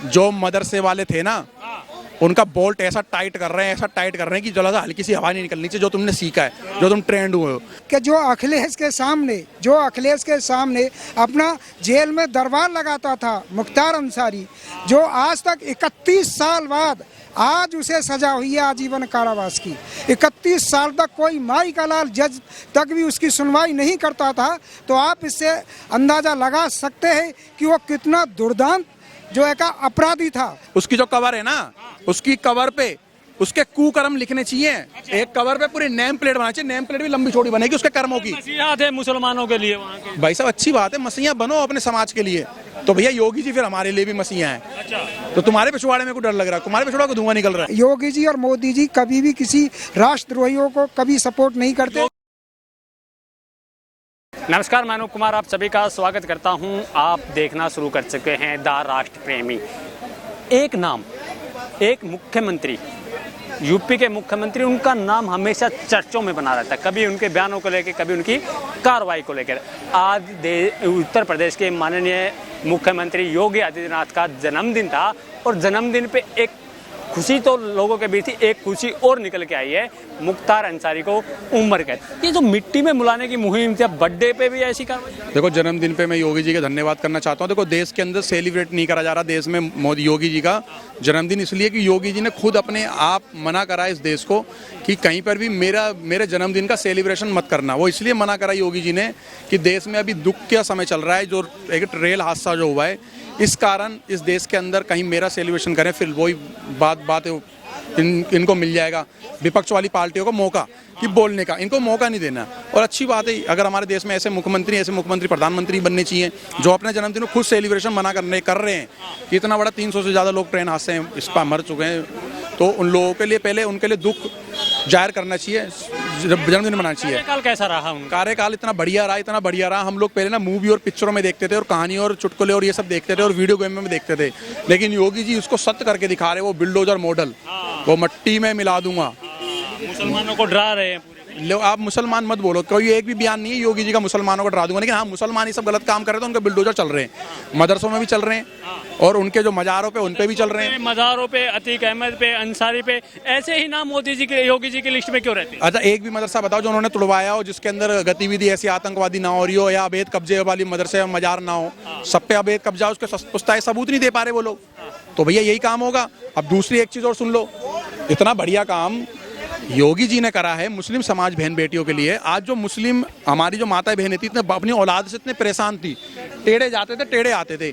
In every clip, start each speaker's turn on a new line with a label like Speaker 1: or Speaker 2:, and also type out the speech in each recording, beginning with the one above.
Speaker 1: जो मदरसे वाले थे ना, उनका बोल्ट ऐसा टाइट कर रहे हैं कि जरा सा हल्की सी हवा नहीं निकलनी चाहिए। जो तुमने सीखा है, जो तुम ट्रेंड हुए हो
Speaker 2: कि जो अखिलेश के सामने अपना जेल में दरबार लगाता था मुख्तार अंसारी, जो आज तक 31 साल बाद आज उसे सजा हुई है आजीवन कारावास की। 31 साल तक कोई माई का लाल जज तक भी उसकी सुनवाई नहीं करता था। तो आप इससे अंदाजा लगा सकते हैं कि वो कितना दुर्दांत जो है का अपराधी था।
Speaker 1: उसकी जो कवर है ना, उसकी कवर पे उसके कुकर्म लिखने चाहिए। एक कवर पे पूरी नेम प्लेट बनानी चाहिए। नेम प्लेट भी लंबी छोटी बनेगी उसके कर्मों की।
Speaker 3: मसीहा थे मुसलमानों के लिए वहाँ के।
Speaker 1: भाई साहब अच्छी बात है, मसीहा बनो अपने समाज के लिए। तो भैया योगी जी फिर हमारे लिए भी मसीहा हैं।
Speaker 3: अच्छा।
Speaker 1: तो तुम्हारे पिछवाड़े में को डर लग रहा है? तुम्हारे पिछवाड़े को धुआं निकल रहा है।
Speaker 2: योगी जी और मोदी जी कभी भी किसी राष्ट्रद्रोहियों को कभी सपोर्ट नहीं करते।
Speaker 3: नमस्कार, मैं अनूप कुमार आप सभी का स्वागत करता हूं। आप देखना शुरू कर चुके हैं द राष्ट्र प्रेमी। एक नाम, एक मुख्यमंत्री, यूपी के मुख्यमंत्री, उनका नाम हमेशा चर्चों में बना रहता है। कभी उनके बयानों को लेकर, कभी उनकी कार्रवाई को लेकर। आज उत्तर प्रदेश के माननीय मुख्यमंत्री योगी आदित्यनाथ का जन्मदिन था और जन्मदिन पे एक खुशी तो लोगों के बीच थी, एक खुशी और निकल के आई है मुख्तार अंसारी को उम्र कैद। ये जो मिट्टी में मिलाने की मुहिम थी, बर्थडे पे भी ऐसी कार्रवाई।
Speaker 1: देखो, जन्मदिन पे मैं योगी जी का धन्यवाद करना चाहता हूँ। देखो, देश के अंदर सेलिब्रेट नहीं करा जा रहा देश में मोदी योगी जी का जन्मदिन, इसलिए कि योगी जी ने खुद अपने आप मना करा इस देश को कि कहीं पर भी मेरे जन्मदिन का सेलिब्रेशन मत करना। वो इसलिए मना करा योगी जी ने कि देश में अभी दुख का समय चल रहा है, जो एक रेल हादसा जो हुआ है, इस कारण इस देश के अंदर कहीं मेरा सेलिब्रेशन करें, फिर वही बात इनको मिल जाएगा विपक्ष वाली पार्टियों को मौका कि बोलने का, इनको मौका नहीं देना। और अच्छी बात है, अगर हमारे देश में ऐसे मुख्यमंत्री प्रधानमंत्री बनने चाहिए जो अपने जन्मदिन को खुद सेलिब्रेशन कर रहे हैं कि इतना बड़ा 300 से ज़्यादा लोग ट्रेन हादसे में इस पर मर चुके हैं। तो उन लोगों के लिए पहले उनके लिए दुख जाहिर करना चाहिए, जन्मदिन मनाना चाहिए।
Speaker 3: कार्यकाल कैसा रहा उनका?
Speaker 1: कार्यकाल इतना बढ़िया रहा। हम लोग पहले ना मूवी और पिक्चरों में देखते थे और कहानी और चुटकुले और ये सब देखते थे और वीडियो गेम में देखते थे, लेकिन योगी जी उसको सत्य करके दिखा रहे। वो बिल्डोजर मॉडल, वो मट्टी में मिला दूंगा।
Speaker 3: मुसलमानों को डरा रहे हैं।
Speaker 1: आप मुसलमान मत बोलो, कोई एक भी बयान नहीं है योगी जी का मुसलमानों को डरा दूंगा, लेकिन हाँ, मुसलमान ये सब गलत काम कर रहे थे, उनके बिल्डोजर चल रहे हैं, मदरसों में भी चल रहे हैं और उनके जो मज़ारों पे उन पे भी चल रहे हैं।
Speaker 3: मज़ारों पे, अतीक अहमद पे, अंसारी पे, ऐसे ही नाम मोदी जी के, योगी जी की लिस्ट में क्यों रहते हैं?
Speaker 1: अच्छा, एक भी मदरसा बताओ जो उन्होंने तुड़वाया हो, जिसके अंदर गतिविधि ऐसी आतंकवादी ना हो रही हो या अवैध कब्जे वाली मदरसे मजार ना हो। सब पे अवैध कब्जा, उसके पुस्ताए सबूत नहीं दे पा रहे वो लोग। तो भैया यही काम होगा। अब दूसरी एक चीज़ और सुन लो, इतना बढ़िया काम योगी जी ने करा है मुस्लिम समाज बहन बेटियों के लिए। आज जो मुस्लिम हमारी जो माता बहनें थी, इतने अपनी औलाद से इतने परेशान थी, टेढ़े जाते थे टेढ़े आते थे,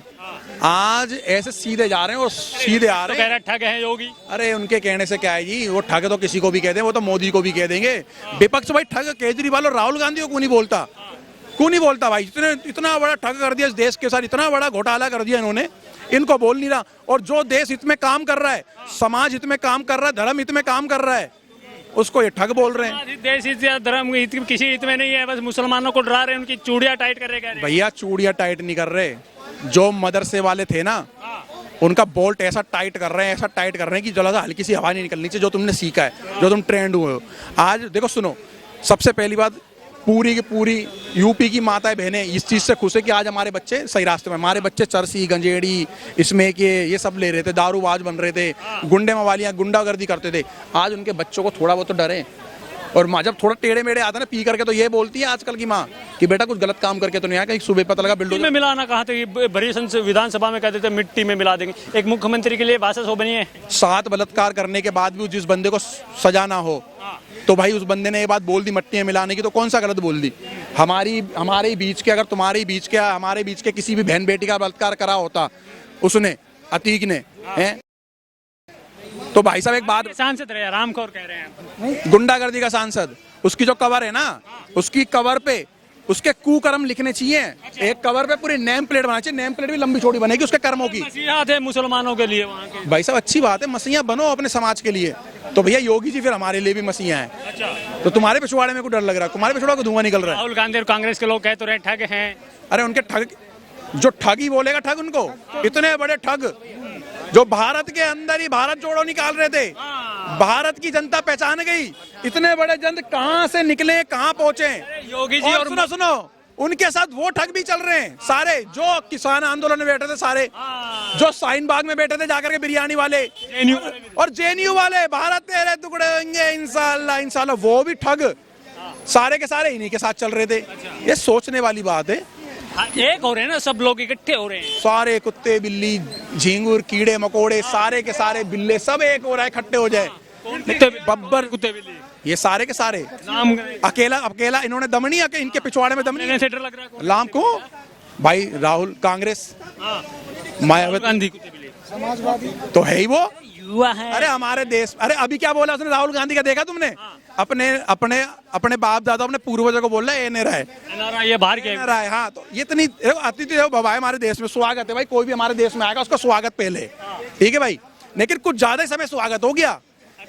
Speaker 1: आज ऐसे सीधे जा रहे हैं और सीधे आ रहे हैं।
Speaker 3: ठग है योगी। अरे
Speaker 1: उनके कहने से क्या है जी, वो ठग तो किसी को भी कह दें, वो तो मोदी को भी कह देंगे। विपक्ष भाई ठग केजरीवाल और राहुल गांधी को क्यों नहीं बोलता भाई? इतना बड़ा ठग कर दिया इस देश के साथ, इतना बड़ा घोटाला कर दिया इन्होंने, इनको बोल नहीं रहा। और जो देश हित में काम कर रहा है, समाज हित में काम कर रहा है, धर्म हित में काम कर रहा है, उसको ये ठग बोल रहे हैं।
Speaker 3: देश हित या धर्म हित किसी हित में नहीं है, बस मुसलमानों को डरा रहे हैं, उनकी चूड़ियां टाइट कर रहे हैं।
Speaker 1: भैया चूड़ियां टाइट नहीं कर रहे, जो मदरसे वाले थे ना, उनका बोल्ट ऐसा टाइट कर रहे हैं कि जरा सा हल्की सी हवा नहीं निकलनी चाहिए। जो तुमने सीखा है, जो तुम ट्रेंड हुए हो। आज देखो, सुनो, सबसे पहली बात, पूरी की पूरी यूपी की माताएं बहनें इस चीज़ से खुश है कि आज हमारे बच्चे सही रास्ते में। हमारे बच्चे चरसी, गंजेड़ी, इसमें के ये सब ले रहे थे, दारूबाज बन रहे थे, गुंडे मवालियाँ गुंडागर्दी करते थे। आज उनके बच्चों को थोड़ा बहुत तो डरे। और माँ जब थोड़ा टेढ़े मेढ़े आता ना पी करके, तो ये बोलती है आजकल की माँ कि बेटा कुछ गलत काम करके तो नहीं आया। कहीं सुबह पता लगा बिल्डोजर
Speaker 3: में मिलाना कहा था, बड़ी विधानसभा में कहते थे मिट्टी में मिला देंगे। एक मुख्यमंत्री के लिए भाषा सो बनी है।
Speaker 1: 7 बलात्कार करने के बाद भी जिस बंदे को सजा ना हो, तो भाई उस बंदे ने ये बात बोल दी मट्टी में मिलाने की, तो कौन सा गलत बोल दी? हमारे बीच के, अगर तुम्हारे बीच के, हमारे बीच के किसी भी बहन बेटी का बलात्कार करा होता उसने, अतीक ने, हैं, तो भाई साहब एक बात,
Speaker 3: सांसद रहे, रामखोर कह रहे हैं,
Speaker 1: गुंडागर्दी का सांसद, उसकी जो कवर है ना, उसकी कवर पे उसके कुकर्म लिखने चाहिए। एक कवर पे पूरी नेम प्लेट बनानी चाहिए। नेम प्लेट भी लंबी छोटी बनेगी उसके कर्मों की।
Speaker 3: मसीहा थे मुसलमानों के लिए वहाँ के।
Speaker 1: भाई साहब अच्छी बात है, मसीहा बनो अपने समाज के लिए। तो भैया योगी जी फिर हमारे लिए भी मसीहा हैं।
Speaker 3: अच्छा।
Speaker 1: तो तुम्हारे पिछवाड़े में को डर लग रहा है? तुम्हारे पिछवाड़े को धुआं निकल रहा है।
Speaker 3: राहुल गांधी और कांग्रेस के लोग कह तो रहे ठग हैं।
Speaker 1: अरे उनके ठग, जो ठगी बोलेगा ठग उनको, इतने बड़े ठग जो भारत के अंदर ही भारत जोड़ो निकाल रहे थे, भारत की जनता पहचान गई। इतने बड़े जन कहां से निकले, कहां पहुंचे
Speaker 3: योगी जी। और
Speaker 1: सुनो, उनके साथ वो ठग भी चल रहे हैं सारे, जो किसान आंदोलन में बैठे थे सारे, जो शाहीन बाग में बैठे थे जाकर के बिरयानी वाले और जेएनयू वाले, भारत तेरे टुकड़े होंगे इंशाल्लाह इंशाल्लाह, वो भी ठग सारे के सारे इन्हीं के साथ चल रहे थे। ये सोचने वाली बात है।
Speaker 3: हाँ, एक हो रहे हैं ना, सब लोग इकट्ठे हो रहे हैं।
Speaker 1: सारे कुत्ते बिल्ली झींगुर कीड़े मकोड़े सारे के सारे बिल्ले सब एक हो रहा है, इकट्ठे हो जाए।
Speaker 3: बब्बर कुत्ते बिल्ली
Speaker 1: ये सारे के सारे
Speaker 3: नाम
Speaker 1: अकेला अकेला इन्होंने दम नहीं आके इनके पिछवाड़े में दम नहीं।
Speaker 3: से डर लग रहा है कौन?
Speaker 1: लाम को भाई राहुल कांग्रेस
Speaker 3: हाँ,
Speaker 1: मायावती
Speaker 3: गांधी कुत्ते बिल्ली
Speaker 2: समाजवादी
Speaker 1: तो है ही वो।
Speaker 3: युवा है।
Speaker 1: अरे हमारे देश, अरे अभी क्या बोला उसने राहुल गांधी का, देखा तुमने? अपने अपने अपने बाप दादा अपने पूर्वजों को बोल रहा है एनआरआई
Speaker 3: NRI ये बाहर के
Speaker 1: एनआरआई। हाँ तो ये इतनी अतिथि देवो भव है हमारे देश में, स्वागत है भाई। कोई भी हमारे देश में आएगा उसका स्वागत पहले, ठीक है भाई। लेकिन कुछ ज्यादा ही समय स्वागत हो गया।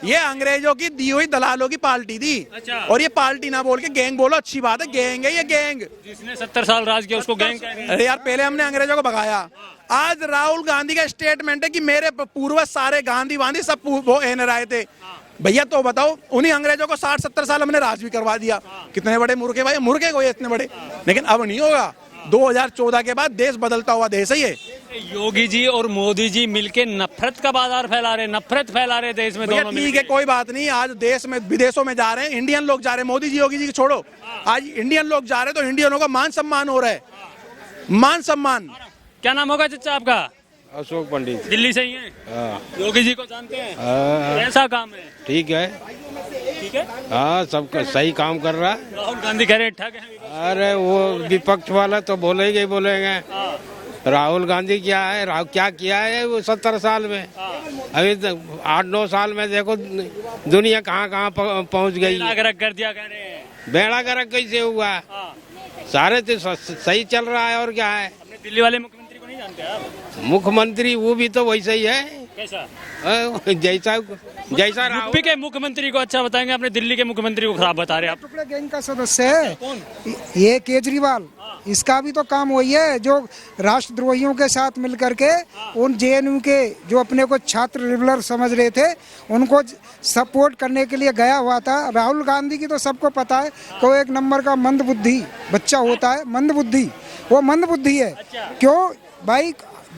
Speaker 1: ये अंग्रेजों की दी हुई दलालों की पार्टी थी।
Speaker 3: अच्छा।
Speaker 1: और ये पार्टी ना बोल के गैंग बोलो, अच्छी बात है, गैंग है ये गैंग।
Speaker 3: जिसने 70 साल राज किया उसको गैंग कह रहे हैं।
Speaker 1: अरे यार पहले हमने अंग्रेजों को भगाया, आज राहुल गांधी का स्टेटमेंट है कि मेरे पूर्वज सारे गांधी वांधी सब वो एनआरआई थे। भैया तो बताओ, उन्हीं अंग्रेजों को 60-70 साल हमने राज भी करवा दिया। कितने बड़े मूर्खे भाई, मूर्खे को ये इतने बड़े। लेकिन अब नहीं होगा, 2014 के बाद देश बदलता हुआ देश है ये।
Speaker 3: योगी जी और मोदी जी मिलके नफरत का बाजार फैला रहे, नफरत फैला रहे देश में
Speaker 1: भैया
Speaker 3: दोनों
Speaker 1: ठीक
Speaker 3: मिलके।
Speaker 1: है, कोई बात नहीं। आज देश में विदेशों में जा रहे हैं, इंडियन लोग जा रहे हैं, मोदी जी योगी जी की छोड़ो, आज इंडियन लोग जा रहे हैं तो इंडियनों का मान सम्मान हो रहा है, मान सम्मान।
Speaker 3: क्या नाम होगा चाचा आपका?
Speaker 4: अशोक पंडित।
Speaker 3: दिल्ली से ही है?
Speaker 4: हाँ।
Speaker 3: योगी जी को जानते हैं?
Speaker 4: हाँ,
Speaker 3: कैसा काम है?
Speaker 4: ठीक है।
Speaker 3: ठीक है।
Speaker 4: हाँ, सब सही काम कर रहा है।
Speaker 3: राहुल गांधी कह रहे हैं ठग है।
Speaker 4: अरे वो विपक्ष वाला तो बोलेंगे ही बोलेंगे। राहुल गांधी क्या है, क्या किया है वो 70 साल में? अभी 8-9 साल में देखो दुनिया कहाँ कहाँ पहुँच गई।
Speaker 3: नागरिक कर दिया कह रहे हैं।
Speaker 4: बेड़ा गर्क कैसे हुआ? सारे तो सही चल रहा है, और क्या है।
Speaker 3: अपने दिल्ली वाले मुख्यमंत्री को नहीं जानते आप?
Speaker 4: मुख्यमंत्री वो भी तो वैसा ही है,
Speaker 3: कैसा?
Speaker 4: जैसा जैसा राहुल।
Speaker 3: यूपी के मुख्यमंत्री को अच्छा बताएंगे, अपने दिल्ली के मुख्यमंत्री को खराब बता रहे हैं आप।
Speaker 2: टुकड़े गैंग का सदस्य है ये केजरीवाल। इसका भी तो काम वही है जो राष्ट्रद्रोहियों के साथ मिलकर के उन जेएनयू के जो अपने को छात्र रिबलर समझ रहे थे उनको सपोर्ट करने के लिए गया हुआ था। राहुल गांधी की तो सबको पता है कि वो एक नंबर का मंदबुद्धि बच्चा होता है, मंदबुद्धि, वो मंदबुद्धि है। क्यों भाई,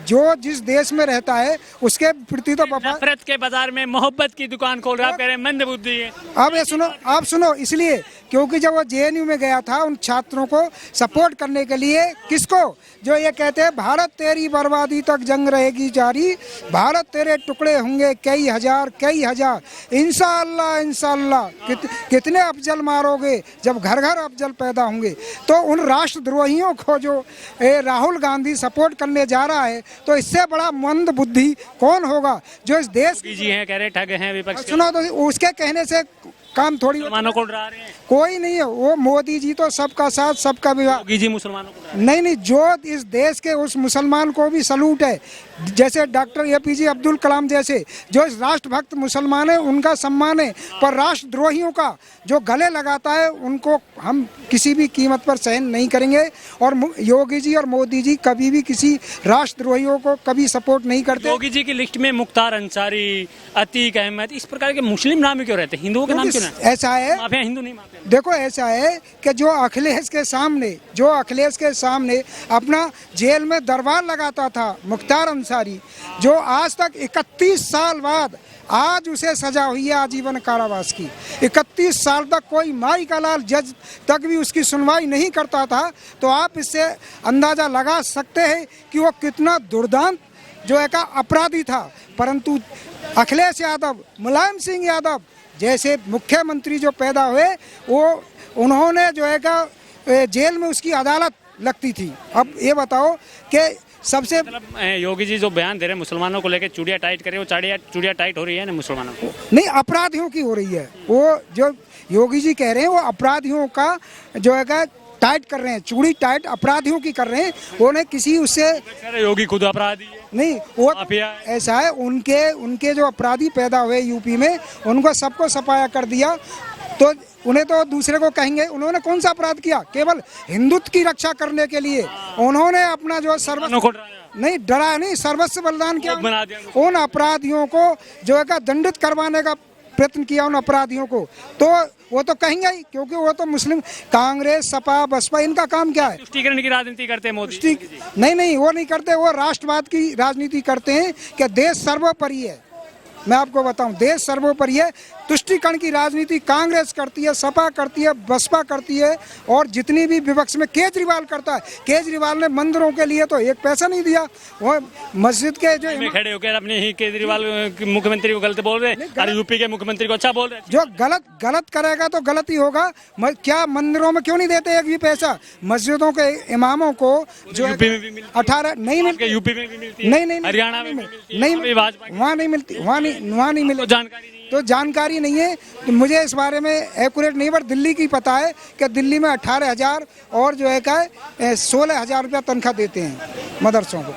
Speaker 2: जो जिस देश में रहता है उसके प्रति तो
Speaker 3: नफरत के बाजार में मोहब्बत की दुकान खोल रहा है, आप कह रहे हैं मंदबुद्धि है।
Speaker 2: अब ये सुनो, आप सुनो, इसलिए क्योंकि जब वो जेएनयू में गया था उन छात्रों को सपोर्ट करने के लिए, किसको, जो ये कहते हैं भारत तेरी बर्बादी तक जंग रहेगी जारी, भारत तेरे टुकड़े होंगे कई हजार, इंशाअल्लाह इंशाअल्लाह। कितने अफजल मारोगे जब घर घर अफजल पैदा होंगे। तो उन राष्ट्रद्रोहियों को जो राहुल गांधी सपोर्ट करने जा रहा है, तो इससे बड़ा मंद बुद्धि कौन होगा जो इस देश।
Speaker 3: जी हैं कह रहे ठग हैं विपक्ष के।
Speaker 2: सुनो तो उसके कहने से काम थोड़ी
Speaker 3: मुसलमानों को डरा रहे हैं।
Speaker 2: कोई नहीं है, वो मोदी जी तो सबका साथ सबका विवाह।
Speaker 3: योगी जी मुसलमानों को डरा रहे हैं।
Speaker 2: नहीं नहीं, जो इस देश के उस मुसलमान को भी सलूट है, जैसे डॉक्टर एपीजे अब्दुल कलाम जैसे जो इस राष्ट्रभक्त मुसलमान है उनका सम्मान है। पर राष्ट्रद्रोहियों का जो गले लगाता है उनको हम किसी भी कीमत पर सहन नहीं करेंगे। और योगी जी और मोदी जी कभी भी किसी राष्ट्रद्रोहियों को कभी सपोर्ट नहीं करते।
Speaker 3: योगी जी की लिस्ट में मुख्तार अंसारी, अतीक अहमद, इस प्रकार के मुस्लिम नाम ही क्यों रहते हैं? हिंदुओं के नाम क्यों नहीं?
Speaker 2: ऐसा है,
Speaker 3: माफिया हिंदू नहीं माफिया।
Speaker 2: देखो ऐसा है कि जो अखिलेश के सामने अपना जेल में दरबार लगाता था मुख्तार अंसारी, जो आज तक 31 साल बाद आज उसे सजा हुई है आजीवन कारावास की। 31 साल तक कोई माई का लाल जज तक भी उसकी सुनवाई नहीं करता था। तो आप इससे अंदाजा लगा सकते हैं कि वो कितना दुर्दांत जो है का अपराधी था। परंतु अखिलेश यादव, मुलायम सिंह यादव जैसे मुख्यमंत्री जो पैदा हुए, वो उन्होंने जो है का जेल में उसकी अदालत लगती थी। अब ये बताओ कि सबसे
Speaker 3: मतलब योगी जी जो बयान दे रहे हैं मुसलमानों को लेकर, चूड़िया टाइट करे, वो चूड़िया टाइट हो रही है ना मुसलमानों को?
Speaker 2: नहीं, अपराधियों की हो रही है। वो जो योगी जी कह रहे हैं वो अपराधियों का जो है टाइट कर रहे हैं, चूड़ी टाइट अपराधियों की कर रहे हैं। वो नहीं किसी उससे,
Speaker 3: योगी खुद अपराधी है।
Speaker 2: नहीं वो ऐसा है, उनके जो अपराधी पैदा हुए यूपी में उनको सबको सफाया कर दिया। तो उन्हें तो दूसरे को कहेंगे, उन्होंने कौन सा अपराध किया? केवल हिंदुत्व की रक्षा करने के लिए उन्होंने अपना जो सर्वस्व नहीं डरा नहीं, सर्वस्व बलिदान किया। उन अपराधियों को जो है दंडित करवाने का प्रयत्न किया, उन अपराधियों को। तो वो तो कहेंगे ही, क्योंकि वो तो मुस्लिम कांग्रेस सपा बसपा इनका काम क्या है?
Speaker 3: तुष्टीकरण की राजनीति करते हैं मोदी।
Speaker 2: ठीक नहीं, वो नहीं करते, वो राष्ट्रवाद की राजनीति करते हैं कि देश सर्वोपरि है। मैं आपको बताऊं, देश सर्वोपरि है। तुष्टीकरण की राजनीति कांग्रेस करती है, सपा करती है, बसपा करती है, और जितनी भी विपक्ष में केजरीवाल करता है। केजरीवाल ने मंदिरों के लिए तो एक पैसा नहीं दिया, वो मस्जिद के जो
Speaker 3: में खड़े होकर अपने ही केजरीवाल मुख्यमंत्री को गलत बोल रहे हैं और यूपी के मुख्यमंत्री को अच्छा बोल रहे हैं।
Speaker 2: जो गलत करेगा तो गलत ही होगा। क्या मंदिरों में क्यों नहीं देते एक भी पैसा? मस्जिदों के इमामों को जो
Speaker 3: यूपी में भी मिलती है।
Speaker 2: 18 नहीं मिलती,
Speaker 3: यूपी में भी मिलती है,
Speaker 2: नहीं
Speaker 3: हरियाणा में भी मिलती है,
Speaker 2: नहीं,
Speaker 3: वहाँ
Speaker 2: नहीं मिलती, वहाँ नहीं मिलती।
Speaker 3: तो
Speaker 2: जानकारी नहीं है, तो मुझे इस बारे में एक्यूरेट नहीं, पर दिल्ली की पता है कि दिल्ली में 18,000 और जो है क्या 16,000 रुपया तनख्वाह देते हैं मदरसों को।